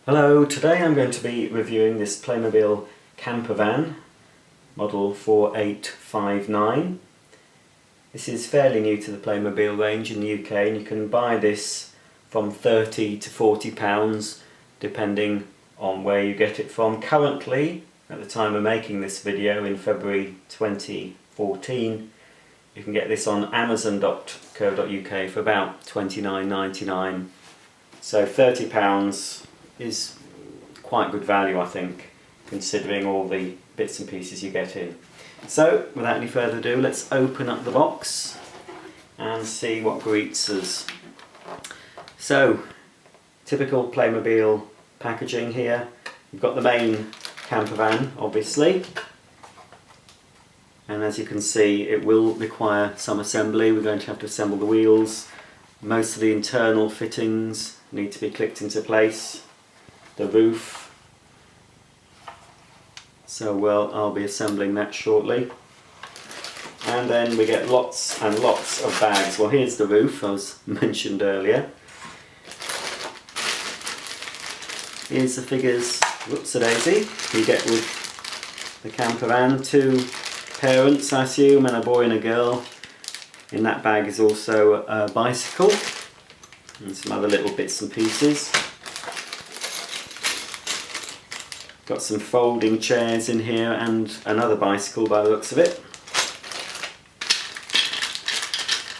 Hello, today I'm going to be reviewing this Playmobil camper van, model 4859. This is fairly new to the Playmobil range in the UK, and you can buy this from £30 to £40 depending on where you get it from. Currently, at the time of making this video in February 2014, you can get this on amazon.co.uk for about £29.99. So £30 is quite good value, I think, considering all the bits and pieces you get in. So, without any further ado, let's open up the box and see what greets us. So, typical Playmobil packaging here. You've got the main camper van, obviously, and as you can see, it will require some assembly. We're going to have to assemble the wheels. Most of the internal fittings need to be clicked into place. The roof, so I'll be assembling that shortly. And then we get lots and lots of bags. Well, here's the roof, as mentioned earlier. Here's the figures, whoops-a-daisy, you get with the camper van. Two parents, I assume, and a boy and a girl. In that bag is also a bicycle and some other little bits and pieces. Got some folding chairs in here and another bicycle by the looks of it.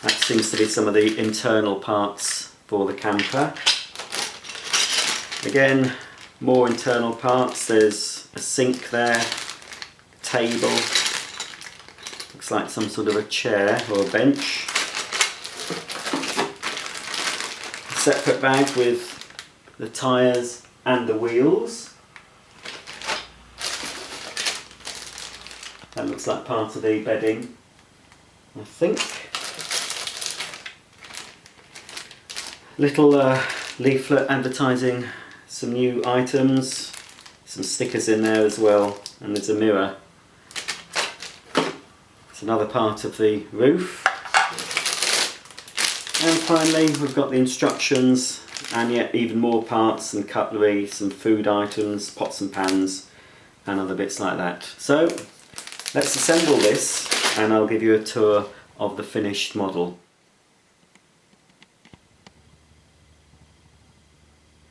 That seems to be some of the internal parts for the camper. Again, more internal parts. There's a sink there, a table, looks like some sort of a chair or a bench. A separate bag with the tyres and the wheels. That looks like part of the bedding, I think. Little leaflet advertising some new items, some stickers in there as well, and there's a mirror. It's another part of the roof. And finally we've got the instructions, and yet even more parts and cutlery, some food items, pots and pans and other bits like that. So let's assemble this and I'll give you a tour of the finished model.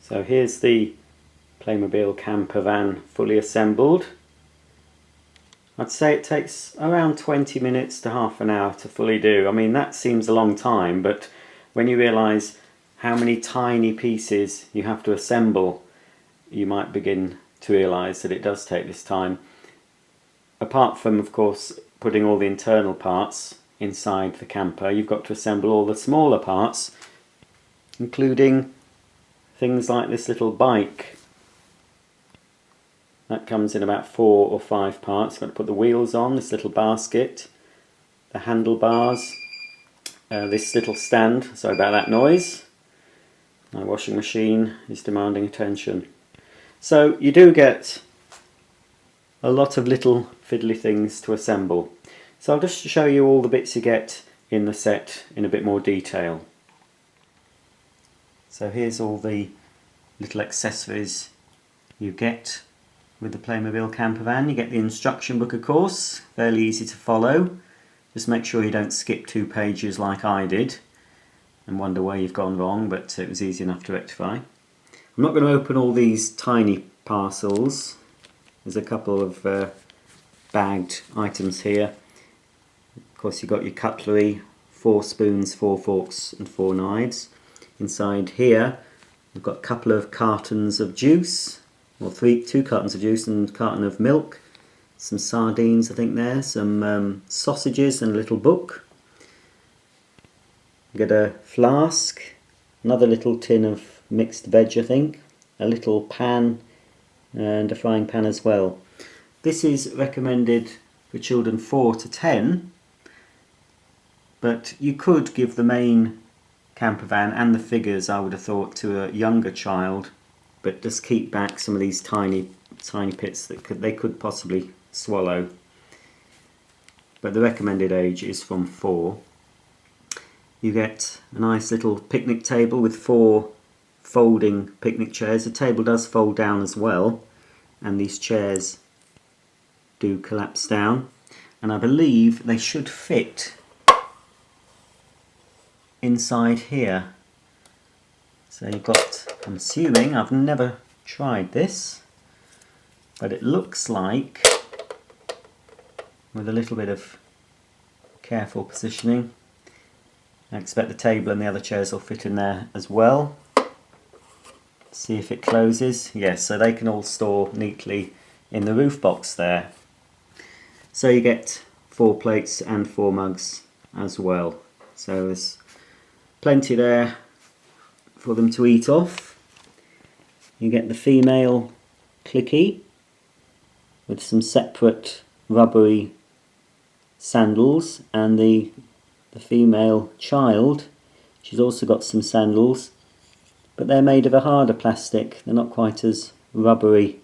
So here's the Playmobil camper van fully assembled. I'd say it takes around 20 minutes to half an hour to fully do. I mean, that seems a long time, but when you realise how many tiny pieces you have to assemble, you might begin to realise that it does take this time. Apart from, of course, putting all the internal parts inside the camper, you've got to assemble all the smaller parts, including things like this little bike. That comes in about 4 or 5 parts. You've got to put the wheels on, this little basket, the handlebars, this little stand. Sorry about that noise. My washing machine is demanding attention. So you do get a lot of little fiddly things to assemble. So I'll just show you all the bits you get in the set in a bit more detail. So here's all the little accessories you get with the Playmobil camper van. You get the instruction book, of course, fairly easy to follow. Just make sure you don't skip 2 pages like I did and wonder where you've gone wrong, but it was easy enough to rectify. I'm not going to open all these tiny parcels. There's a couple of bagged items here. Of course, you've got your cutlery, 4 spoons, 4 forks and 4 knives. Inside here we've got a couple of cartons of juice, or 2 cartons of juice and a carton of milk, some sardines I think there, some sausages and a little book. You get a flask, another little tin of mixed veg I think, a little pan and a frying pan as well. This is recommended for children 4 to 10, but you could give the main camper van and the figures, I would have thought, to a younger child, but just keep back some of these tiny bits that they could possibly swallow. But the recommended age is from 4. You get a nice little picnic table with 4 folding picnic chairs. The table does fold down as well, and these chairs do collapse down, and I believe they should fit inside here. So you've got, I'm assuming, I've never tried this, but it looks like, with a little bit of careful positioning, I expect the table and the other chairs will fit in there as well. See if it closes. Yes, so they can all store neatly in the roof box there. So you get 4 plates and 4 mugs as well. So there's plenty there for them to eat off. You get the female clicky with some separate rubbery sandals, and the female child, she's also got some sandals, but they're made of a harder plastic. They're not quite as rubbery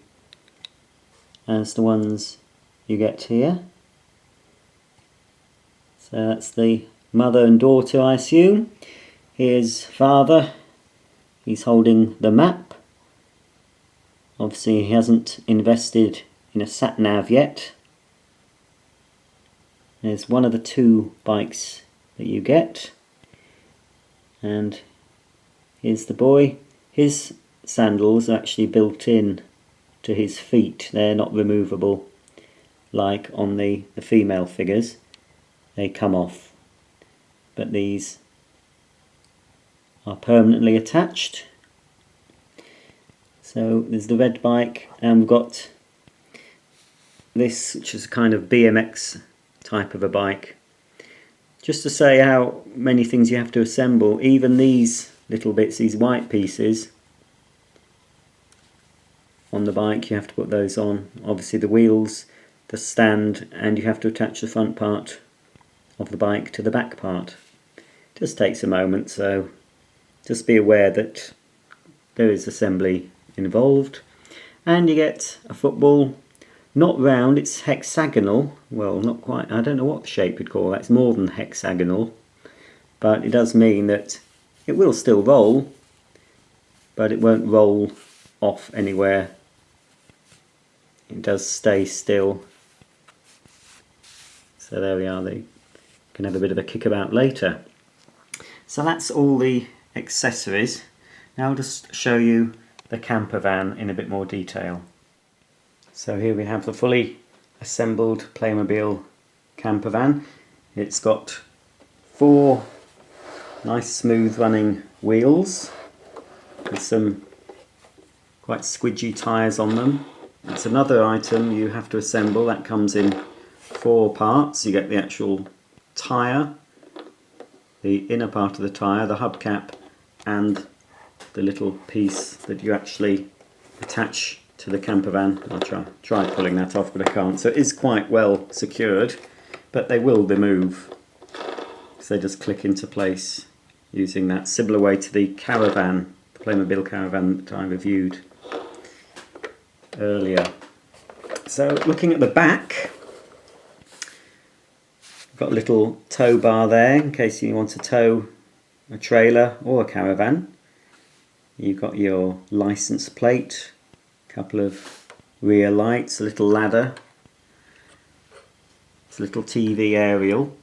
as the ones you get here. So that's the mother and daughter, I assume. Here's father, he's holding the map. Obviously he hasn't invested in a sat-nav yet. There's one of the 2 bikes that you get, and here's the boy. His sandals are actually built in to his feet. They're not removable like on the female figures. They come off, but these are permanently attached. So there's the red bike, and we've got this, which is a kind of BMX type of a bike. Just to say how many things you have to assemble, even these little bits, these white pieces on the bike, you have to put those on. Obviously the wheels, the stand, and you have to attach the front part of the bike to the back part. It just takes a moment, so just be aware that there is assembly involved. And you get a football, not round, it's hexagonal. Well, not quite, I don't know what shape you'd call that. It's more than hexagonal, but it does mean that it will still roll, but it won't roll off anywhere. It does stay still. So there we are, they can have a bit of a kickabout later. So that's all the accessories. Now I'll just show you the camper van in a bit more detail. So here we have the fully assembled Playmobil camper van. It's got 4 nice smooth running wheels with some quite squidgy tyres on them. It's another item you have to assemble. That comes in 4 parts. You get the actual tyre, the inner part of the tyre, the hubcap, and the little piece that you actually attach to the camper van. I'll try pulling that off, but I can't. So it is quite well secured, but they will remove. So they just click into place using that, similar way to the caravan, the Playmobil caravan that I reviewed earlier. So looking at the back, we've got a little tow bar there in case you want to tow a trailer or a caravan. You've got your license plate, a couple of rear lights, a little ladder, it's a little TV aerial.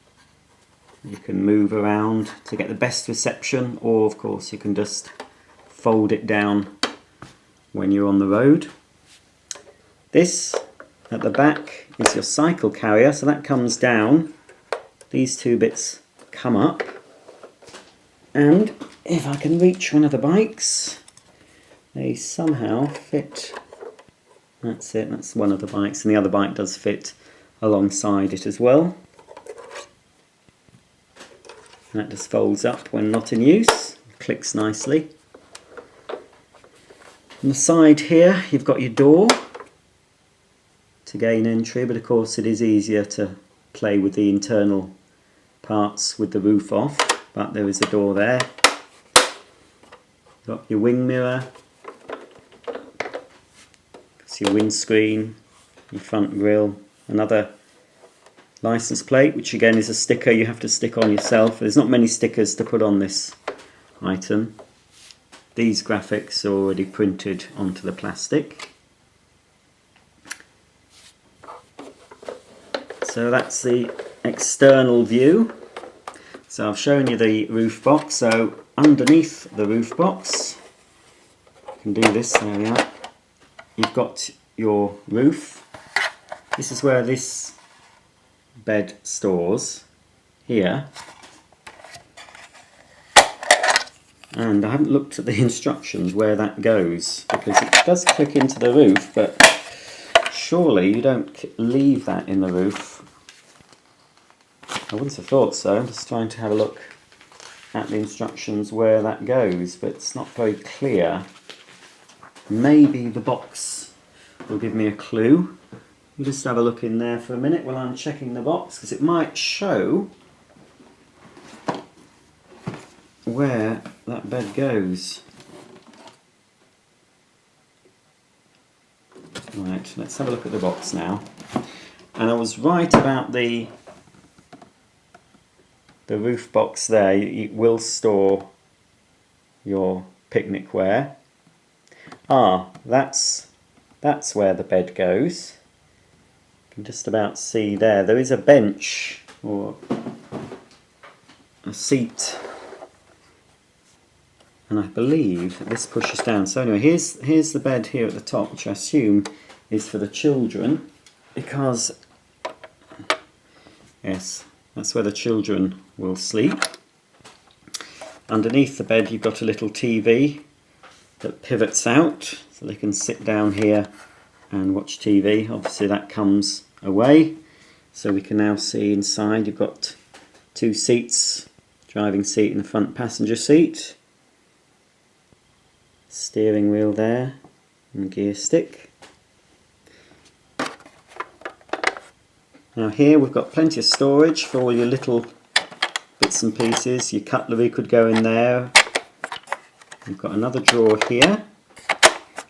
You can move around to get the best reception, or of course you can just fold it down when you're on the road. This at the back is your cycle carrier, so that comes down. These 2 bits come up, and if I can reach one of the bikes, they somehow fit. That's it, that's one of the bikes, and the other bike does fit alongside it as well. And that just folds up when not in use, clicks nicely. On the side here you've got your door to gain entry, but of course it is easier to play with the internal parts with the roof off, but there is a door there. Got your wing mirror, it's your windscreen, your front grille, another license plate, which again is a sticker you have to stick on yourself. There's not many stickers to put on this item. these graphics are already printed onto the plastic. So that's the external view. So I've shown you the roof box. So underneath the roof box, you can do this, there we are. You've got your roof. This is where this bed stores, here. And I haven't looked at the instructions where that goes, because it does click into the roof, but surely you don't leave that in the roof. I wouldn't have thought so. I'm just trying to have a look at the instructions where that goes, but it's not very clear. Maybe the box will give me a clue. We'll just have a look in there for a minute while I'm checking the box, because it might show where that bed goes. Right, let's have a look at the box now. And I was right about the roof box there. It will store your picnic wear. Ah, that's where the bed goes. You can just about see there. There is a bench or a seat, and I believe that this pushes down. So anyway, here's the bed here at the top, which I assume is for the children, because yes, that's where the children will sleep. Underneath the bed you've got a little TV that pivots out, so they can sit down here and watch TV. Obviously that comes away, so we can now see inside. You've got two seats, driving seat and the front passenger seat. Steering wheel there and gear stick. Now here we've got plenty of storage for all your little bits and pieces. Your cutlery could go in there. We've got another drawer here,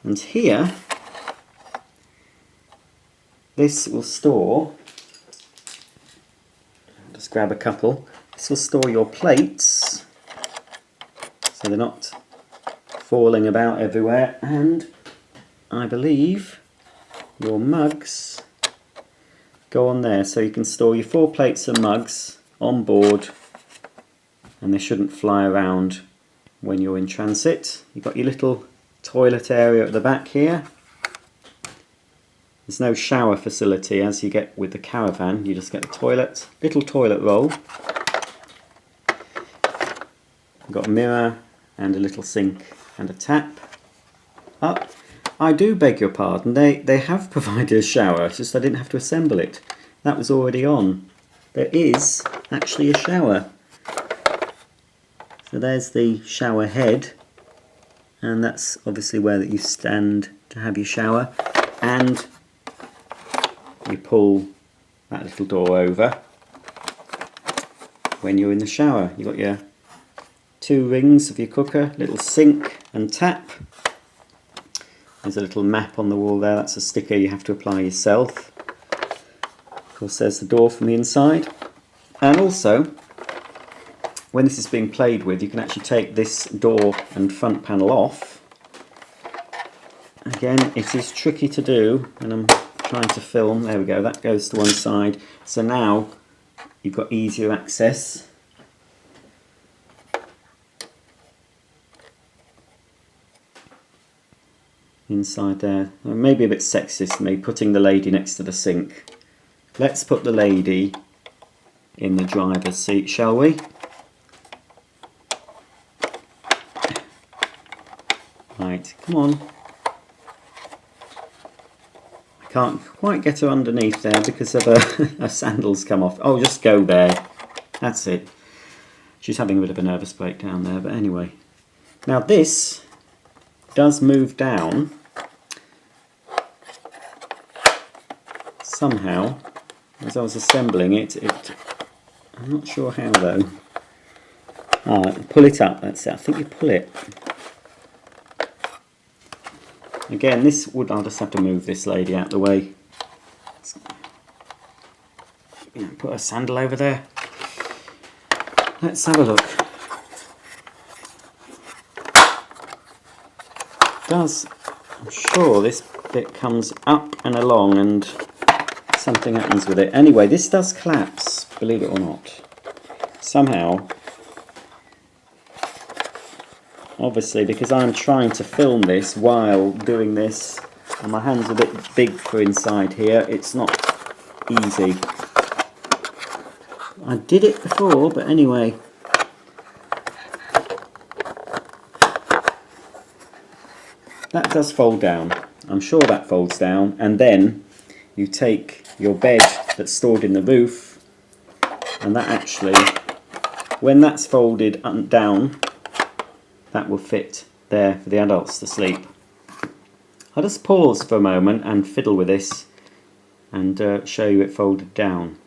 and here this will store, I'll just grab a couple, this will store your plates so they're not falling about everywhere, and I believe your mugs go on there, so you can store your 4 plates and mugs on board and they shouldn't fly around when you're in transit. You've got your little toilet area at the back here. There's no shower facility as you get with the caravan, you just get the toilet, little toilet roll. You've got a mirror and a little sink and a tap. Up. I do beg your pardon, they have provided a shower, it's just I didn't have to assemble it. That was already on. There is actually a shower. So there's the shower head, and that's obviously where you stand to have your shower, and you pull that little door over when you're in the shower. You've got your 2 rings of your cooker, little sink and tap. There's a little map on the wall there, that's a sticker you have to apply yourself. Of course there's the door from the inside. And also, when this is being played with, you can actually take this door and front panel off. Again, it is tricky to do, and I'm trying to film. There we go, that goes to one side. So now you've got easier access. Inside there. Maybe a bit sexist of me putting the lady next to the sink. Let's put the lady in the driver's seat, shall we? Right, come on. I can't quite get her underneath there because of her sandals come off. Oh, just go there. That's it. She's having a bit of a nervous breakdown there, but anyway. Now this does move down somehow as I was assembling it. I'm not sure how though. Pull it up, that's it. I think you pull it. Again, this would, I'll just have to move this lady out of the way. Put a sandal over there. Let's have a look. does, I'm sure this bit comes up and along and something happens with it. Anyway, this does collapse, believe it or not. Somehow, obviously because I'm trying to film this while doing this, and my hand's a bit big for inside here, it's not easy. I did it before, but anyway. That does fold down. I'm sure that folds down, and then you take your bed that's stored in the roof, and that actually, when that's folded down, that will fit there for the adults to sleep. I'll just pause for a moment and fiddle with this and show you it folded down.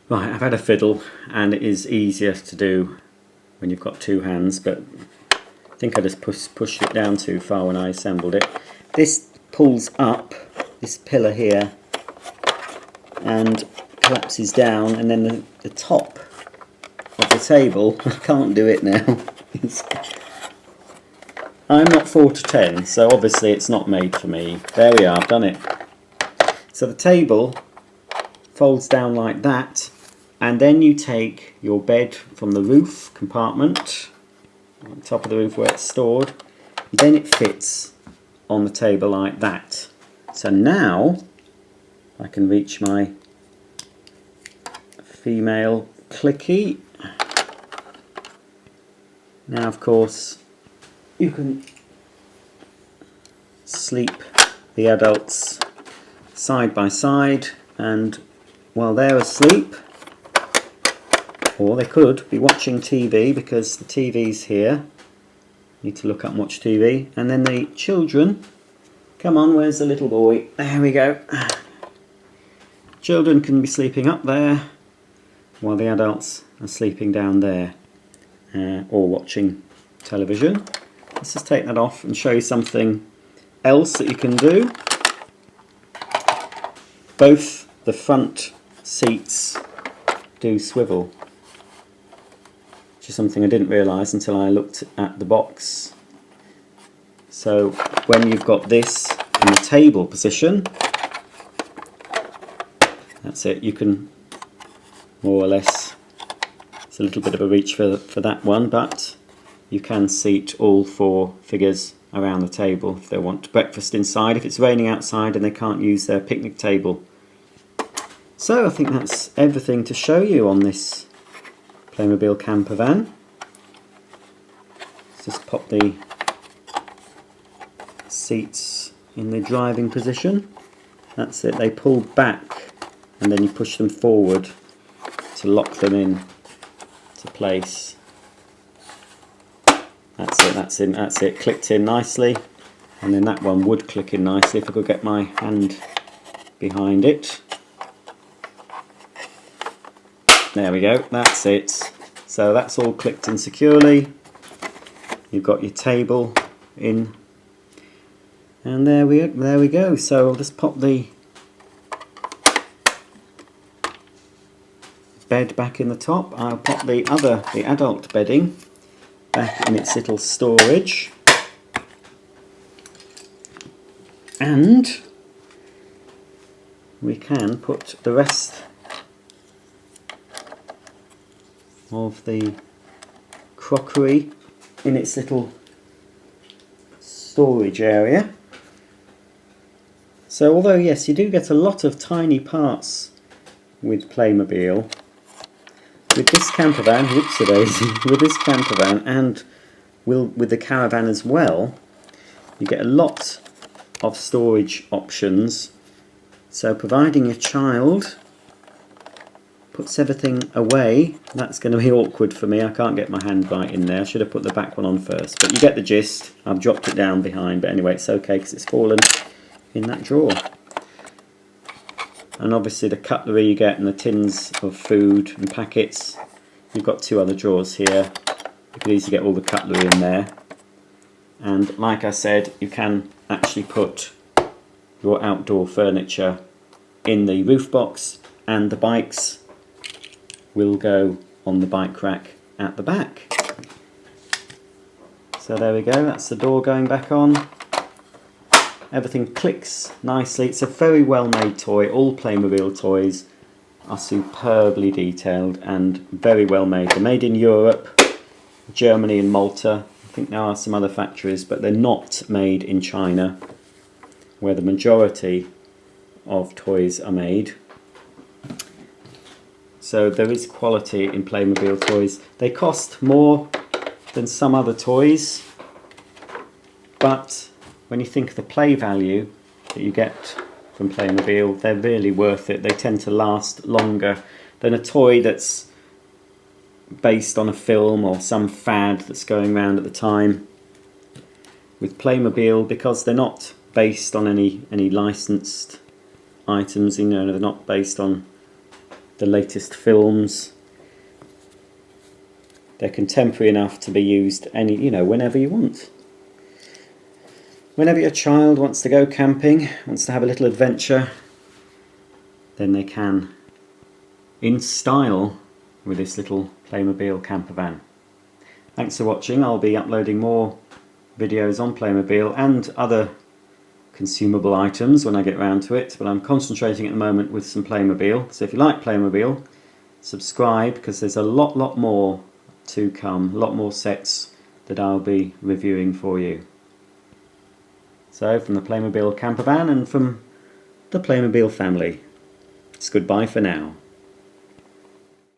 Right, I've had a fiddle, and it is easier to do when you've got two hands, but I think I just pushed it down too far when I assembled it. This pulls up, this pillar here, and collapses down, and then the top of the table, I can't do it now. I'm not 4 to 10, so obviously it's not made for me. There we are, I've done it. So the table folds down like that, and then you take your bed from the roof compartment, on top of the roof where it's stored, then it fits on the table like that. So now I can reach my female clicky. Now of course you can sleep the adults side by side, and while they're asleep, or they could be watching TV because the TV's here, need to look up and watch TV, and then the children, come on, where's the little boy? There we go. Children can be sleeping up there while the adults are sleeping down there, or watching television. Let's just take that off and show you something else that you can do. Both the front seats do swivel, which is something I didn't realise until I looked at the box. So when you've got this in the table position, that's it, you can more or less, it's a little bit of a reach for that one, but you can seat all 4 figures around the table if they want breakfast inside, if it's raining outside and they can't use their picnic table. So I think that's everything to show you on this Playmobil camper van. Let's just pop the seats in the driving position. That's it, they pull back and then you push them forward to lock them in to place. That's it, clicked in nicely, and then that one would click in nicely if I could get my hand behind it. There we go, that's it. So that's all clicked in securely. You've got your table in, and there we go. So I'll just pop the bed back in the top. I'll pop the adult bedding back in its little storage, and we can put the rest of the crockery in its little storage area. So although yes, you do get a lot of tiny parts with Playmobil, with this camper van, with this camper van and with the caravan as well, you get a lot of storage options. So providing your child puts everything away, that's going to be awkward for me. I can't get my hand right in there. I should have put the back one on first, but you get the gist. I've dropped it down behind, but anyway, it's okay because it's fallen in that drawer. And obviously the cutlery you get and the tins of food and packets. You've got 2 other drawers here. You could easily get all the cutlery in there. And like I said, you can actually put your outdoor furniture in the roof box, and the bikes will go on the bike rack at the back. So there we go, that's the door going back on. Everything clicks nicely. It's a very well made toy. All Playmobil toys are superbly detailed and very well made. They're made in Europe, Germany and Malta. I think there are some other factories, but they're not made in China, where the majority of toys are made. So there is quality in Playmobil toys. They cost more than some other toys, but when you think of the play value that you get from Playmobil, they're really worth it. They tend to last longer than a toy that's based on a film or some fad that's going around at the time. With Playmobil, because they're not based on any licensed items, you know, they're not based on the latest films. They're contemporary enough to be used whenever you want. Whenever your child wants to go camping, wants to have a little adventure, then they can, in style, with this little Playmobil camper van. Thanks for watching. I'll be uploading more videos on Playmobil and other consumable items when I get around to it, but I'm concentrating at the moment with some Playmobil. So if you like Playmobil, subscribe, because there's a lot more to come, a lot more sets that I'll be reviewing for you. So from the Playmobil camper van and from the Playmobil family, it's goodbye for now.